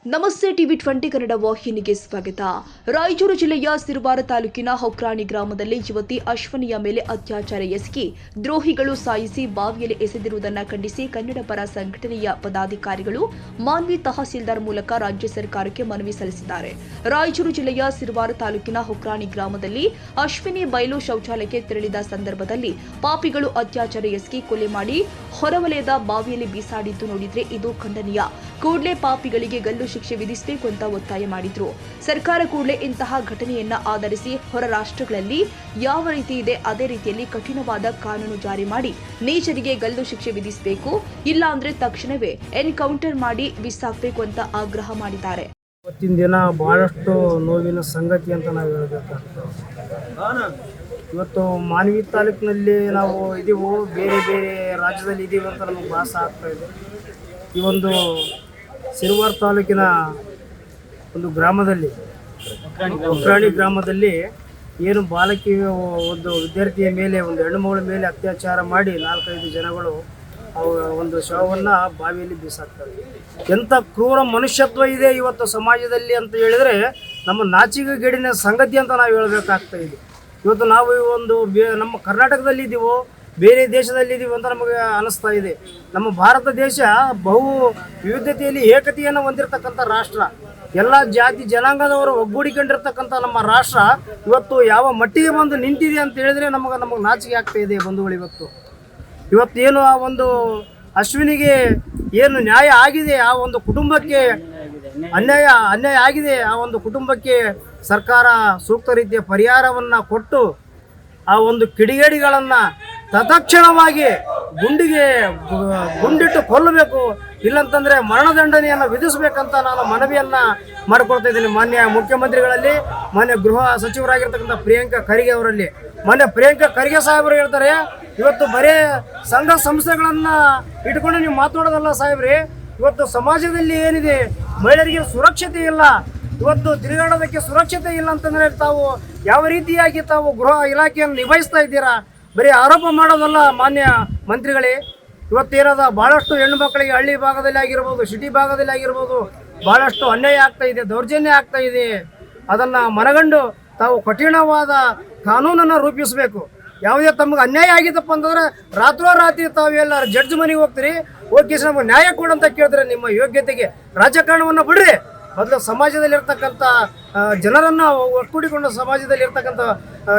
ನಮಸ್ತೆ ಟಿವಿ 20 ಕನ್ನಡ ವಾಹಿನಿಗೆ ಸ್ವಾಗತ. ರಾಯಚೂರು ಜಿಲ್ಲೆಯ ಸಿರವಾರ ತಾಲೂಕಿನ ಹೊಕ್ರಾಣಿ ಗ್ರಾಮದಲ್ಲಿ ಯುವತಿ ಅಶ್ವಿನಿಯ ಮೇಲೆ ಅತ್ಯಾಚಾರ ಎಸಗಿ ದ್ರೋಹಿಗಳು ಸಾಯಿಸಿ ಬಾವಿಯಲ್ಲಿ ಎಸೆದಿರುವುದನ್ನು ಖಂಡಿಸಿ ಕನ್ನಡ ಪರ ಸಂಘಟನೆಯ ಪದಾಧಿಕಾರಿಗಳು ಮಾನ್ವಿ ತಹಸೀಲ್ದಾರ್ ಮೂಲಕ ರಾಜ್ಯ ಸರ್ಕಾರಕ್ಕೆ ಮನವಿ ಸಲ್ಲಿಸಿದ್ದಾರೆ. ರಾಯಚೂರು ಜಿಲ್ಲೆಯ ಸಿರವಾರ ತಾಲೂಕಿನ ಹೊಕ್ರಾಣಿ ಗ್ರಾಮದಲ್ಲಿ ಅಶ್ವಿನಿ ಬಯಲು ಶೌಚಾಲಯಕ್ಕೆ ತೆರಳಿದ ಸಂದರ್ಭದಲ್ಲಿ ಪಾಪಿಗಳು ಅತ್ಯಾಚಾರ ಎಸಗಿ ಕೊಲೆ ಮಾಡಿ ಹೊರವಲಯದ ಬಾವಿಯಲ್ಲಿ ಬೀಸಾಡಿದ್ದು ನೋಡಿದ್ರೆ ಇದು ಖಂಡನೀಯ. ಕೂಡಲೇ ಪಾಪಿಗಳಿಗೆ ಗಲ್ಲು ಶಿಕ್ಷೆ ವಿಧಿಸಬೇಕು ಅಂತ ಒತ್ತಾಯ ಮಾಡಿದ್ರು. ಸರ್ಕಾರ ಕೂಡಲೇ ಇಂತಹ ಘಟನೆಯನ್ನ ಆಧರಿಸಿ ಹೊರ ರಾಷ್ಟ್ರಗಳಲ್ಲಿ ಯಾವ ರೀತಿ ಇದೆ ಅದೇ ರೀತಿಯಲ್ಲಿ ಕಠಿಣವಾದ ಕಾನೂನು ಜಾರಿ ಮಾಡಿ ನೀಚರಿಗೆ ಗಲ್ಲು ಶಿಕ್ಷೆ ವಿಧಿಸಬೇಕು, ಇಲ್ಲ ಅಂದ್ರೆ ತಕ್ಷಣವೇ ಎನ್ಕೌಂಟರ್ ಮಾಡಿ ಬಿಸಾಕಬೇಕು ಅಂತ ಆಗ್ರಹ ಮಾಡಿದ್ದಾರೆ. ಇವತ್ತಿನ ದಿನ ಬಹಳಷ್ಟು ನೋವಿನ ಸಂಗತಿ ಅಂತ ನಾವು ಹೇಳಬೇಕಾಗ್ತದೆ. ಇವತ್ತು ಮಾನ್ವಿ ತಾಲೂಕಿನಲ್ಲಿ ನಾವು ಇದೀವು, ಬೇರೆ ಬೇರೆ ರಾಜ್ಯದಲ್ಲಿ ಇದೀವಿ ಅಂತ ನಮಗೆ ಭಾಸ ಆಗ್ತಾ ಇದೆ. ಈ ಒಂದು ಸಿರವಾರ ತಾಲೂಕಿನ ಒಂದು ಗ್ರಾಮದಲ್ಲಿ ಹೊಕ್ರಾಣಿ ಗ್ರಾಮದಲ್ಲಿ ಏನು ಬಾಲಕಿ ಒಂದು ವಿದ್ಯಾರ್ಥಿಯ ಮೇಲೆ ಒಂದು ಹೆಣ್ಣುಮಗಳ ಮೇಲೆ ಅತ್ಯಾಚಾರ ಮಾಡಿ 4-5 ಜನಗಳು ಒಂದು ಶವವನ್ನು ಬಾವಿಯಲ್ಲಿ ಬೀಸಾಕ್ತಾರೆ. ಎಂಥ ಕ್ರೂರ ಮನುಷ್ಯತ್ವ ಇದೆ ಇವತ್ತು ಸಮಾಜದಲ್ಲಿ ಅಂತ ಹೇಳಿದರೆ ನಮ್ಮ ನಾಚಿಕೆಗೇಡಿನ ಸಂಗತಿ ಅಂತ ನಾವು ಹೇಳಬೇಕಾಗ್ತಾ ಇದೆ. ಇವತ್ತು ನಾವು ಒಂದು ನಮ್ಮ ಕರ್ನಾಟಕದಲ್ಲಿ ಇದ್ದೀವೋ ಬೇರೆ ದೇಶದಲ್ಲಿ ಇದ್ದೀವಿ ಅಂತ ನಮಗೆ ಅನಿಸ್ತಾ ಇದೆ. ನಮ್ಮ ಭಾರತ ದೇಶ ಬಹು ವಿವಿಧತೆಯಲ್ಲಿ ಏಕತೆಯನ್ನು ಹೊಂದಿರತಕ್ಕಂಥ ರಾಷ್ಟ್ರ, ಎಲ್ಲ ಜಾತಿ ಜನಾಂಗದವರು ಒಗ್ಗೂಡಿಕೊಂಡಿರ್ತಕ್ಕಂಥ ನಮ್ಮ ರಾಷ್ಟ್ರ ಇವತ್ತು ಯಾವ ಮಟ್ಟಿಗೆ ಬಂದು ನಿಂತಿದೆ ಅಂತ ಹೇಳಿದ್ರೆ ನಮಗೆ ನಾಚಿಕೆ ಆಗ್ತಾ ಇದೆ ಬಂಧುಗಳು. ಇವತ್ತೇನು ಆ ಒಂದು ಅಶ್ವಿನಿಗೆ ಏನು ನ್ಯಾಯ ಆಗಿದೆ, ಆ ಒಂದು ಕುಟುಂಬಕ್ಕೆ ಅನ್ಯಾಯ ಆಗಿದೆ, ಆ ಒಂದು ಕುಟುಂಬಕ್ಕೆ ಸರ್ಕಾರ ಸೂಕ್ತ ರೀತಿಯ ಪರಿಹಾರವನ್ನು ಕೊಟ್ಟು ಆ ಒಂದು ಕಿಡಿಗೇಡಿಗಳನ್ನು ತತ್ಕ್ಷಣವಾಗಿ ಗುಂಡಿಟ್ಟು ಕೊಲ್ಲಬೇಕು, ಇಲ್ಲಂತಂದರೆ ಮರಣದಂಡನೆಯನ್ನು ವಿಧಿಸಬೇಕಂತ ನಾನು ಮನವಿಯನ್ನು ಮಾಡಿಕೊಳ್ತಾ ಇದ್ದೀನಿ. ಮಾನ್ಯ ಮುಖ್ಯಮಂತ್ರಿಗಳಲ್ಲಿ, ಮಾನ್ಯ ಗೃಹ ಸಚಿವರಾಗಿರ್ತಕ್ಕಂಥ ಪ್ರಿಯಾಂಕಾ ಖರ್ಗೆ ಅವರಲ್ಲಿ. ಮಾನ್ಯ ಪ್ರಿಯಾಂಕಾ ಖರ್ಗೆ ಸಾಹೇಬರು ಹೇಳ್ತಾರೆ, ಇವತ್ತು ಬರೇ ಸಂಘ ಸಂಸ್ಥೆಗಳನ್ನು ಇಟ್ಕೊಂಡು ನೀವು ಮಾತಾಡೋದಲ್ಲ ಸಾಹೇಬ್ರಿ, ಇವತ್ತು ಸಮಾಜದಲ್ಲಿ ಏನಿದೆ ಮಹಿಳೆಯರಿಗೆ ಸುರಕ್ಷತೆ ಇಲ್ಲ, ಇವತ್ತು ತಿರುಗಾಡೋದಕ್ಕೆ ಸುರಕ್ಷತೆ ಇಲ್ಲ ಅಂತಂದರೆ ತಾವು ಯಾವ ರೀತಿಯಾಗಿ ತಾವು ಗೃಹ ಇಲಾಖೆಯನ್ನು ನಿಭಾಯಿಸ್ತಾ ಇದ್ದೀರಾ? ಬರೀ ಆರೋಪ ಮಾಡೋದಲ್ಲ ಮಾನ್ಯ ಮಂತ್ರಿಗಳೇ. ಇವತ್ತೇನಾದ ಭಾಳಷ್ಟು ಹೆಣ್ಣು ಮಕ್ಕಳಿಗೆ ಹಳ್ಳಿ ಭಾಗದಲ್ಲಿ ಆಗಿರ್ಬೋದು, ಸಿಟಿ ಭಾಗದಲ್ಲಿ ಆಗಿರ್ಬೋದು ಭಾಳಷ್ಟು ಅನ್ಯಾಯ ಆಗ್ತಾ ಇದೆ, ದೌರ್ಜನ್ಯ ಆಗ್ತಾ ಇದೆ. ಅದನ್ನು ಮನಗಂಡು ತಾವು ಕಠಿಣವಾದ ಕಾನೂನನ್ನು ರೂಪಿಸಬೇಕು. ಯಾವುದೇ ತಮಗೆ ಅನ್ಯಾಯ ಆಗಿದ್ದಪ್ಪ ಅಂತಂದ್ರೆ ರಾತ್ರೋರಾತ್ರಿ ತಾವೆಲ್ಲ ಜಡ್ಜ್ ಮನೆಗೆ ಹೋಗ್ತೀರಿ, ಹೋಗಿ ನಮಗೆ ನ್ಯಾಯ ಕೊಡಂತ ಕೇಳಿದ್ರೆ ನಿಮ್ಮ ಯೋಗ್ಯತೆಗೆ ರಾಜಕಾರಣವನ್ನು ಬಿಡ್ರಿ. ಮೊದಲು ಸಮಾಜದಲ್ಲಿರ್ತಕ್ಕಂಥ ಜನರನ್ನು ಒಕ್ಕೂಡಿಕೊಂಡು ಸಮಾಜದಲ್ಲಿರ್ತಕ್ಕಂಥ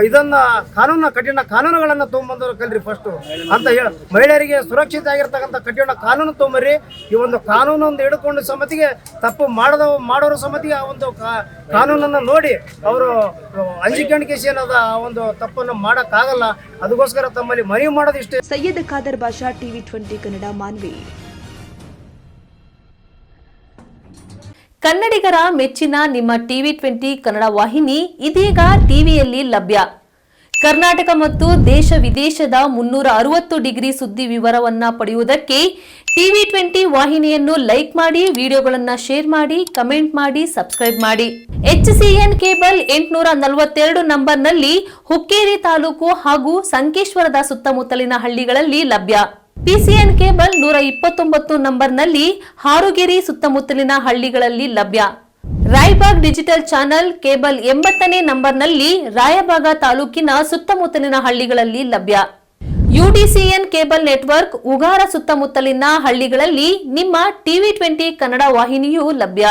ಇದನ್ನು ಕಠಿಣ ಕಾನೂನುಗಳನ್ನು ತೊಗೊಂಬಂದವರು ಕಲ್ರಿ ಫಸ್ಟು ಅಂತ ಹೇಳಿ, ಮಹಿಳೆಯರಿಗೆ ಸುರಕ್ಷಿತ ಆಗಿರ್ತಕ್ಕಂಥ ಕಠಿಣ ಕಾನೂನು ತೊಗೊಂಬರ್ರಿ. ಈ ಒಂದು ಕಾನೂನೊಂದು ಹಿಡ್ಕೊಂಡು ಸಮಿತಿಗೆ ತಪ್ಪು ಮಾಡೋರ ಸಮಿತಿಗೆ ಆ ಒಂದು ಕಾನೂನನ್ನು ನೋಡಿ ಅವರು ಅಂಜಿಕೆಂಡಿಕೆಸಿ ಅನ್ನೋದು ಆ ಒಂದು ತಪ್ಪನ್ನು ಮಾಡೋಕ್ಕಾಗಲ್ಲ. ಅದಕ್ಕೋಸ್ಕರ ತಮ್ಮಲ್ಲಿ ಮನವಿ ಮಾಡೋದು ಇಷ್ಟೇ. ಸೈಯದ್ ಖಾದರ್ ಬಾಷಾ, ಟಿವಿ 20 ಕನ್ನಡ, ಮಾನ್ವಿ. ಕನ್ನಡಿಗರ ಮೆಚ್ಚಿನ ನಿಮ್ಮ ಟಿವಿ 20 ಕನ್ನಡ ವಾಹಿನಿ ಇದೀಗ ಟಿವಿಯಲ್ಲಿ ಲಭ್ಯ. ಕರ್ನಾಟಕ ಮತ್ತು ದೇಶ ವಿದೇಶದ 360 ಡಿಗ್ರಿ ಸುದ್ದಿ ವಿವರವನ್ನ ಪಡೆಯುವುದಕ್ಕೆ ಟಿವಿ 20 ವಾಹಿನಿಯನ್ನು ಲೈಕ್ ಮಾಡಿ, ವಿಡಿಯೋಗಳನ್ನು ಶೇರ್ ಮಾಡಿ, ಕಮೆಂಟ್ ಮಾಡಿ, ಸಬ್ಸ್ಕ್ರೈಬ್ ಮಾಡಿ. HCN ಕೇಬಲ್ 842 ನಂಬರ್ನಲ್ಲಿ ಹುಕ್ಕೇರಿ ತಾಲೂಕು ಹಾಗೂ ಸಂಕೇಶ್ವರದ ಸುತ್ತಮುತ್ತಲಿನ ಹಳ್ಳಿಗಳಲ್ಲಿ ಲಭ್ಯ. PCN ಕೇಬಲ್ 129 ನಂಬರ್ನಲ್ಲಿ ಹಾರುಗೆರೆ ಸುತ್ತಮುತ್ತಲಿನ ಹಳ್ಳಿಗಳಲ್ಲಿ ಲಭ್ಯ. ರಾಯಬಾಗ್ ಡಿಜಿಟಲ್ ಚಾನೆಲ್ ಕೇಬಲ್ 80ನೇ ನಂಬರ್ನಲ್ಲಿ ರಾಯಬಾಗ ತಾಲೂಕಿನ ಸುತ್ತಮುತ್ತಲಿನ ಹಳ್ಳಿಗಳಲ್ಲಿ ಲಭ್ಯ. UDCN ಕೇಬಲ್ ನೆಟ್ವರ್ಕ್ ಉಗಾರ ಸುತ್ತಮುತ್ತಲಿನ ಹಳ್ಳಿಗಳಲ್ಲಿ ನಿಮ್ಮ ಟಿವಿ 20 ಕನ್ನಡ ವಾಹಿನಿಯೂ ಲಭ್ಯ.